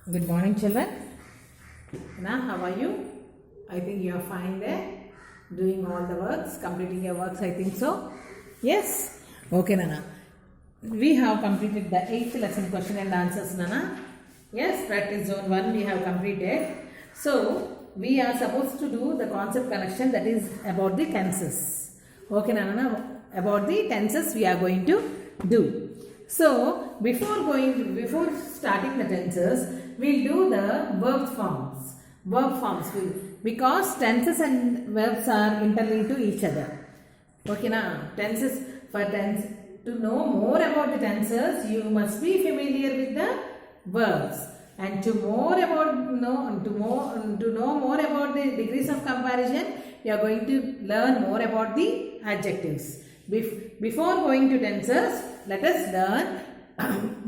Good morning, children. Now, how are you? I think you are fine there. Doing all the works, completing your works, I think so. Yes? Okay, Nana. We have completed the 8th lesson question and answers, Nana. Yes, practice zone 1 we have completed. So, we are supposed to do the concept connection, that is about the tenses. Okay, Nana. About the tenses we are going to do. So, before starting the tenses, we'll do the verb forms. Because tenses and verbs are interlinked to each other. Okay, now tenses, for tense, to know more about the tenses, you must be familiar with the verbs. And to know more about the degrees of comparison, you are going to learn more about the adjectives. Before going to tenses, let us learn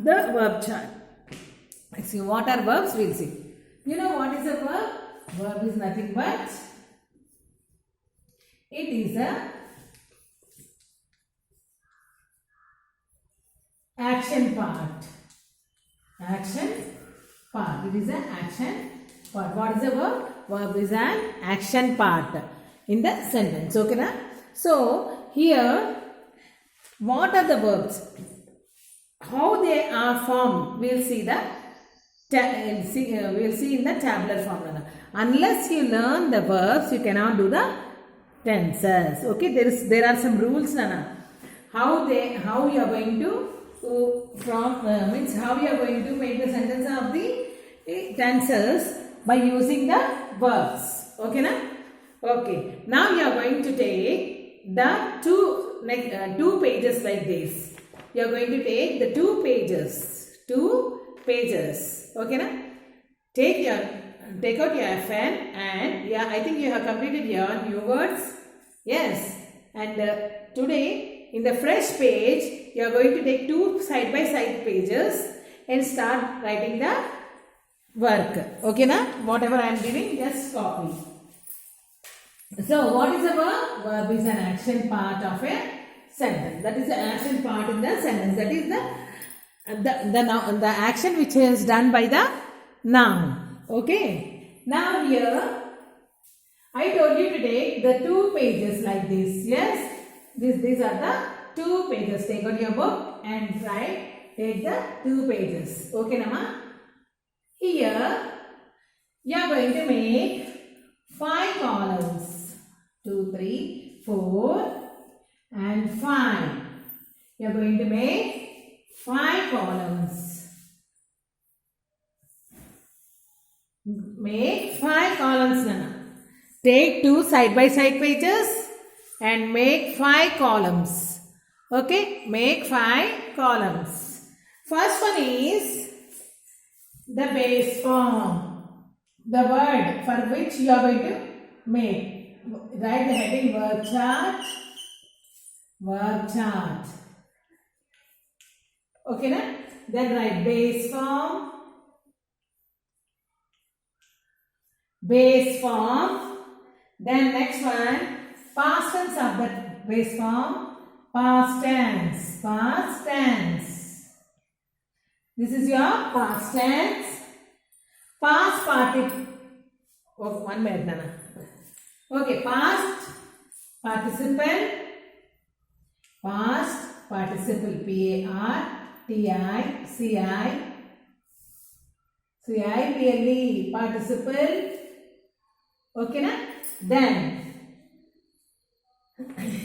the verb chart. See what are verbs, we'll see. You know what is a verb? Verb is nothing but it is a action part. It is an action part. What is a verb? Verb is an action part in the sentence. Okay, na? So here, what are the verbs? How they are formed? We'll see in the tabular form. Unless you learn the verbs, you cannot do the tenses. Okay, there are some rules, Nana. How you are going to how you are going to make the sentence of the tenses by using the verbs. Okay, na? Okay. Now you are going to take the two pages like this. You are going to take the two pages. Okay, na? Take out your FN and I think you have completed your new words. Yes. And today in the fresh page, you are going to take two side by side pages and start writing the work. Okay, na? Whatever I am giving, just copy. So, what is a verb? Verb is an action part of a sentence. That is the action part in the sentence. That is the action which is done by the noun. Okay. Now here, I told you to take the two pages like this. Yes. These are the two pages. Take out your book and take the two pages. Okay, Nama? Here, you are going to make 5 columns. 2, 3, 4 and 5. You are going to make 5 columns. Make 5 columns, Nana. Take 2 side by side pages and make 5 columns. Okay, make 5 columns. First one is the base form. The word for which you are going to make. Write the heading verb chart. Okay, na? Then write base form. Then next one, past tense of that base form. Past tense. This is your past tense. Past participle. Oh, 1 minute, Nana. Okay, past participle. P-A-R-T-I-C-I-P-L-E. Participle. Okay, na? Then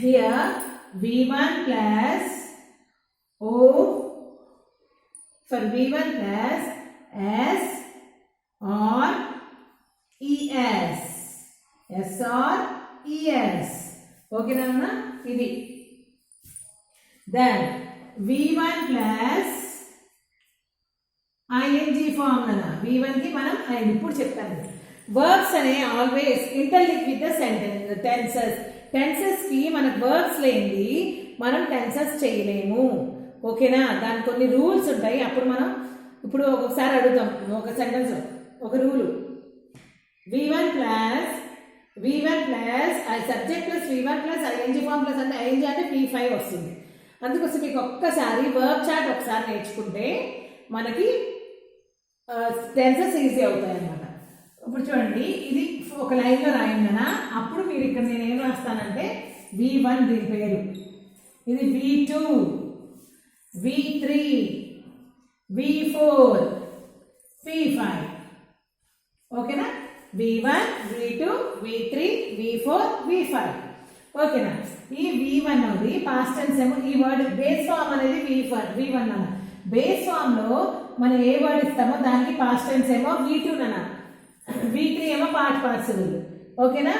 here V1 plus O for V1 plus S or ES. S or ES. Okay, Nana? Then V1 plus ING form, Nana. V1 ki manam ING. Ippudu cheptanu. Verbs ane always interlink with the sentence, the tenses. Tenses ki manaku verbs lendi manam tenses cheyalemu. Okay na? Dan konni rules untayi. Appudu ఒకసారి అడుగుతాం ఒక sentence ఒక rule. V1 plus subject plus V1 plus ING form plus అంటే ING అంటే P5 వస్తుంది. అందుకోసం మీకు ఒక్కసారి verb chart ఒకసారి నేర్చుకుంటే మనకి టెన్సెస్ ఈజీ అవుతాయి అన్నమాట. ఇప్పుడు చూడండి, ఇది ఒక లైన్లో రాయండి అన్న. అప్పుడు మీరు ఇక్కడ నేను ఏం రాస్తానంటే V1 దీని పేరు, ఇది V2, V3, V4, V5. ఓకేనా? V1, V2, V3, V4, V5. ఓకేనా? ఈ V1 అది పాస్ట్ టెన్స్ ఏమో, ఈ వర్డ్ బేస్ ఫామ్ అనేది V1 అన్న. బేస్ ఫామ్ లో మనం ఏ వర్డ్ ఇస్తామో దానికి పాస్ట్ టెన్స్ ఏమో V2 అన్న, V3 ఏమో పార్ట్ పార్టిసిపుల్. ఓకేనా?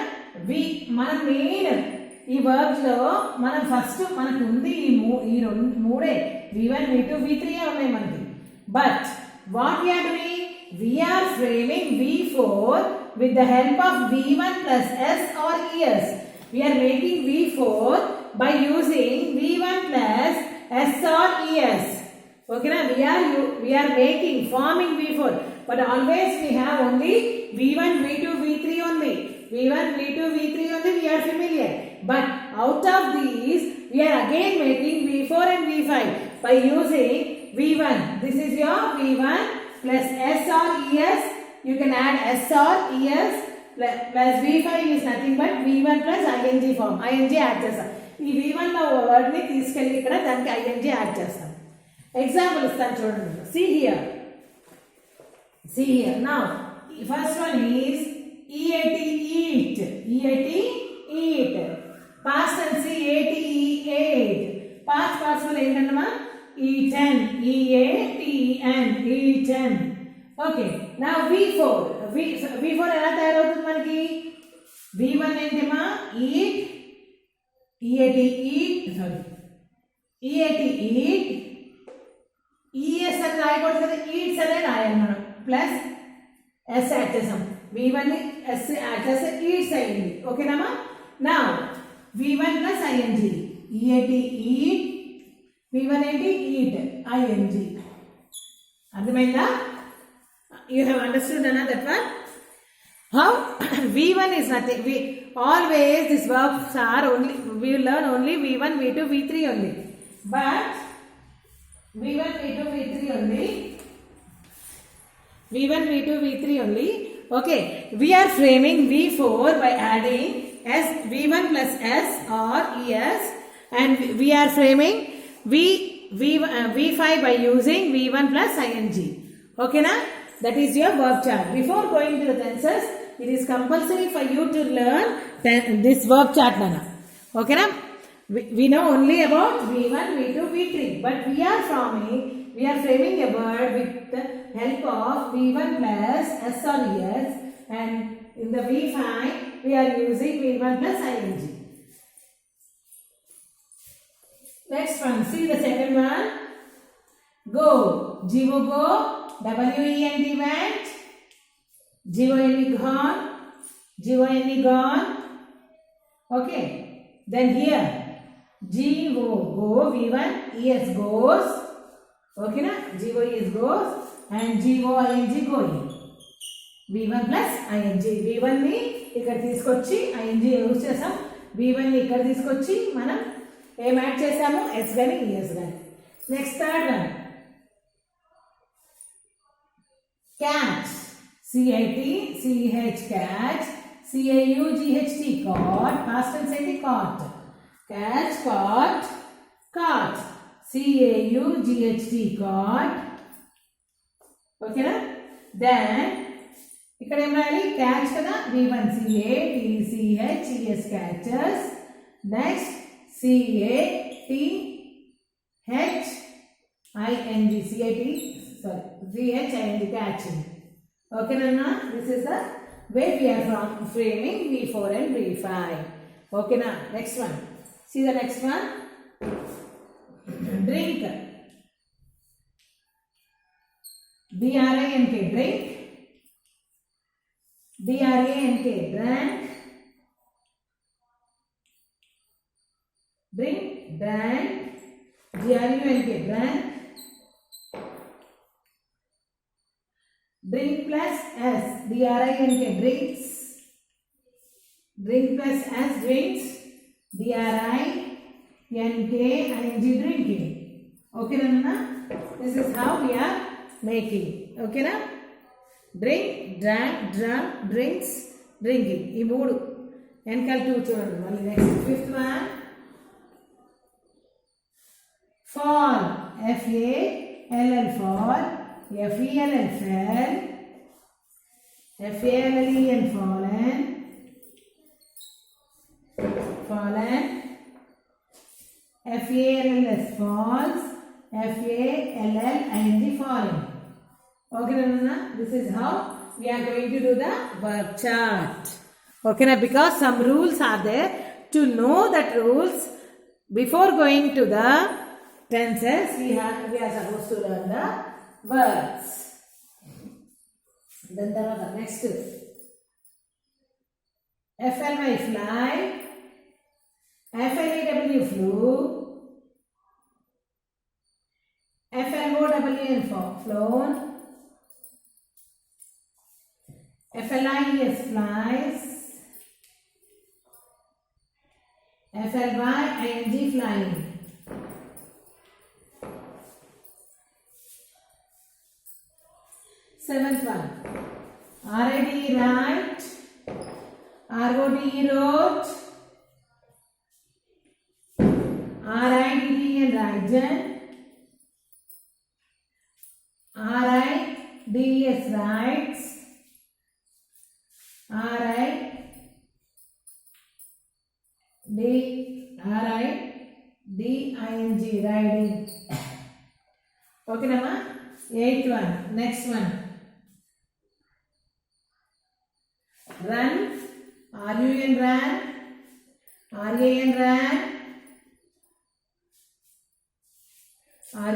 మనం మెయిన్ ఈ వర్బ్స్ లో మనం ఫస్ట్ మనకు ఉంది ఈ మూడే V1, V2, V3 ఉన్నాయి మనకి. But what we are doing, we are framing V4 with the help of V1 plus S or ES. We are making V4 by using V1 plus S or ES. Okay na? We are forming V4, but always we have only V1, V2, V3 only. V1, V2, V3 only we are familiar. But out of these, we are again making V4 and V5 by using V1. This is your V1 plus S or ES. You can add S or ES plus V5 is nothing but V1 plus ing form. ing add చేస్తాం. ఈ V1 లో word ని తీసుకెళ్ళి ఇక్కడ దానికి ing add చేస్తాం. Example ఇస్తాను చూడండి. See here. Now, first one is EAT, eat. Eat. Past tense EAT, ate. Past participle ఏంటన్నమా? eaten, EATEN, eaten. Okay, now V4 ఎలా తయారవుతుంది మనకి? V1 ఏంటమ్మా? eat, EAT, eat, ES అని రాయకూడదు కదా, ఈట్స్ అనే రాయాలి మనం. ప్లస్ S యాడ్ చేసాం, V1 ని S యాడ్ చేస్తే ఈట్స్ అయింది. ఓకేనామా? నా V1 plus ing, EAT, eat, V1 ఏంటి? eat, ing. అర్థమైందా? You have understood that one? How? V1 is nothing. Always these verbs are only, we will learn only V1, V2, V3 only. But V1, V2, V3 only. V1, V2, V3 only. Okay. We are framing V4 by adding V1 plus S or ES, and we are framing V5 by using V1 plus ing. Okay na? That is your verb chart. Before going to the tenses, it is compulsory for you to learn this verb chart nana. Okay na? We know only about V1, V2, V3, but we are framing a word with the help of V1 plus S or ES, and in the V5 we are using V1 plus ing. Next one, see the second one. Go. G-O go. W-E-N-T went. G-O-N-E gone. G-O-N-E gone. Okay. Then here. G-O go. V1 E-S goes. Okay na? G-O-E-S goes. And G-O-I-N-G going. V1 plus ing. V1 ni ikkada తీసుకొచ్చి ing use చేసాం. V1 ని ఇక్కడ తీసుకొచ్చి మనం ఏం add చేసాము? S గాని ES గాని. Next third one. Cat. C-I-T-C-H cat. C-A-U-G-H-T caught. Past tense ఏంటి? caught. Cat, caught. C-A-U-G-H-T caught. ఓకేనా? దెన్ ఇక్కడ ఏం రాయాలి? క్యాచ్ కదా, V1 C-A-T-C-H-E-S catches. Next C-A-T-H-I-N-G catching. Okay na? This is the way we are framing V4 and V5. Okay na? Next one. See the next one. Drink. D-R-I-N-K, drink. D-R-A-N-K, drank. Drink, drank. D-R-U-N-K, drank. Drink plus S, D-R-I-N-K, drinks. Drink plus S, drinks. D-R-I-N-K, I-N-G, drinking. Okay, Nana? This is how we are making. ఓకేనా? Drink, drank, drum, drinks, drinking. ఈ మూడు వెనకాల two చూడండి. మళ్ళీ next fifth one fall, FALL fall, FELL fell, FALLEN fallen, fallen, FALLS falls, FALLING falling. Okay, Nana? This is how we are going to do the verb chart. Okay, na? Because some rules are there. To know that rules, before going to the tenses, we are supposed to learn the verbs. Then there are the next. FLY fly, FLAW flew, FLOWN flown, FLIES flies, FLYING flying. Seventh one, RID right, RODE wrote, RIDDN Rajan, RIDS rights, RIDING riding. Okay, Nama? Eighth one, next one. Run, RUN ran, RAN ran,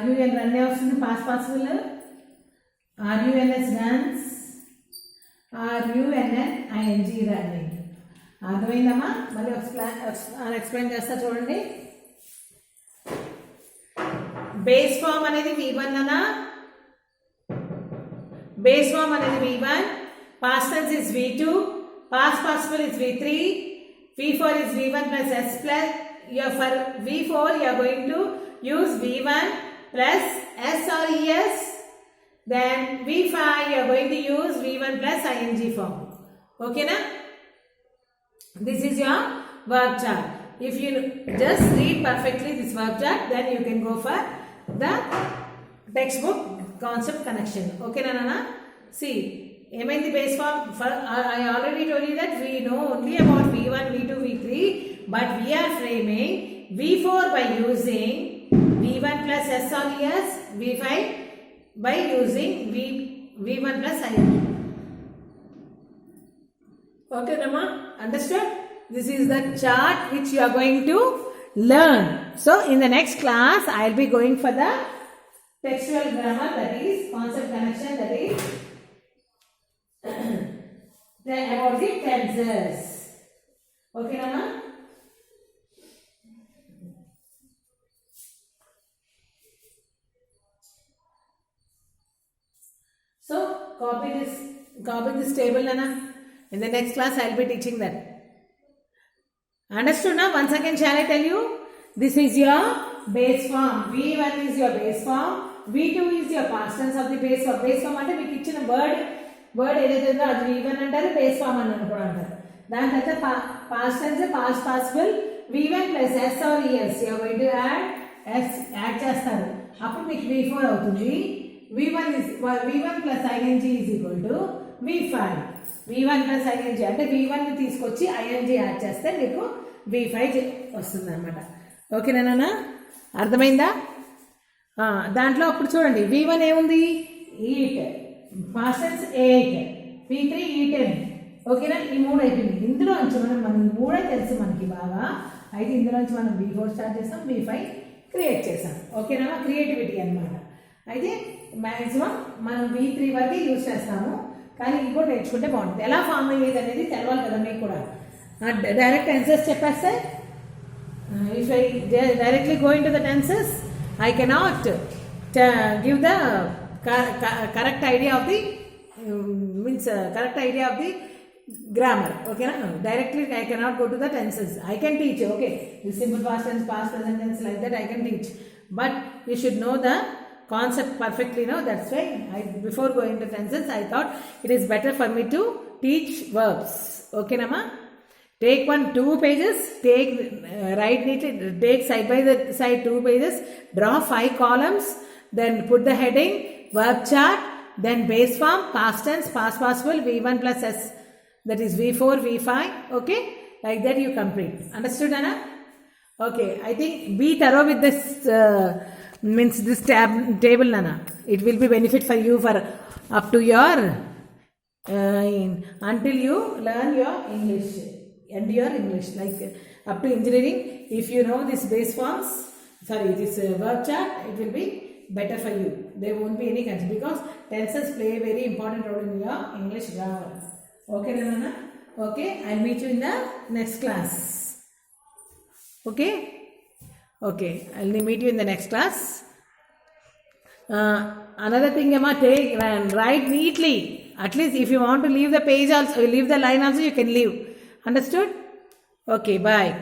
RUN run వస్తుంది past participle, RUNS runs, RUNNING running. అర్థమైందమ్మా? మళ్ళీ explain చేస్తా చూడండి. Base form అనేది V1 అనా? Base form అనేది V1, past tense is V2, past participle is V3, V4 is V1 plus S plus, for V4 you are going to use V1 plus S or ES, then V5 you are going to use V1 plus ING form. Okay na? This is your verb chart. If you just read perfectly this verb chart, then you can go for the textbook concept connection. Okay na Nana? See, the base form, I already told you that we know only about V1, V2, V3, but we are framing V4 by using V1 plus S on ES, V5 by using V1 plus I. Okay, Rama? Understood? This is the chart which you are going to learn. So, in the next class, I will be going for the textual grammar, that is concept connection, that is about the tenses. Okay, Rama? So, copy this table, Nana. In the next class, I will be teaching that. Understood now? Once again, shall I tell you? This is your base form. V1 is your base form. V2 is your past tense of the base form. Base form అంటే మీకు ఇచ్చిన word ఏదైతే ఉందో అది V1 అంటారు, base form అని కూడా అంటారు. దాని తర్వాత past tense, past possible, V1 plus S or ES you are going to add చేస్తారు. అప్పుడు మీకు V4 అవుతుంది. V1 plus ING is equal to V5. V1 plus ING అంటే V1 ని తీసుకొచ్చి ING యాడ్ చేస్తే మీకు V5 వస్తుంది అనమాట. ఓకేనా? అర్థమైందా? దాంట్లో అప్పుడు చూడండి, V1 ఏముంది? Eat, past tense ate, V3 eaten. ఓకేనా? ఈ మూడు అయిపోయింది. ఇందులోంచి మనం ఈ మూడే తెలుసు మనకి బాగా. అయితే ఇందులోంచి మనం V4 స్టార్ట్ చేస్తాం, V5 క్రియేట్ చేస్తాం. ఓకేనా? క్రియేటివిటీ అనమాట. అయితే మ్యాక్సిమం మనం V3 వరకే యూజ్ చేస్తాము, కానీ ఇది కూడా నేర్చుకుంటే బాగుంటుంది. ఎలా ఫామ్ అయ్యేది అనేది తెలవాలి కదా మీకు కూడా. డైరెక్ట్ టెన్సెస్ చెప్పేస్తే, if I directly go in to the tenses, I cannot give the correct idea of the correct idea of the grammar. Okay, no? Directly I cannot go to the tenses. I can teach. Okay, the simple past tense, past present tense, like that I can teach. But you should know the concept perfectly now. That's why before going to tenses, I thought it is better for me to teach verbs. Okay, Nama? Take 2 pages, write neatly, take side by the side 2 pages, draw 5 columns, then put the heading, verb chart, then base form, past tense, past participle, V1 plus S, that is V4, V5, okay? Like that you complete. Understood, Anna? Okay, I think be thorough with this, this table, Nana. It will be benefit for you for up to your, until you learn your English. And your English, like up to engineering, if you know this base forms, this verb chart, it will be better for you. There won't be any concern because tenses play a very important role in your English grammar. Okay, Nana? Okay, I'll meet you in the next class. Okay? Okay, I'll meet you in the next class. Another thing, Emma, take and write neatly. At least if you want to leave the page also, leave the line also, you can leave. Understood? Okay, bye.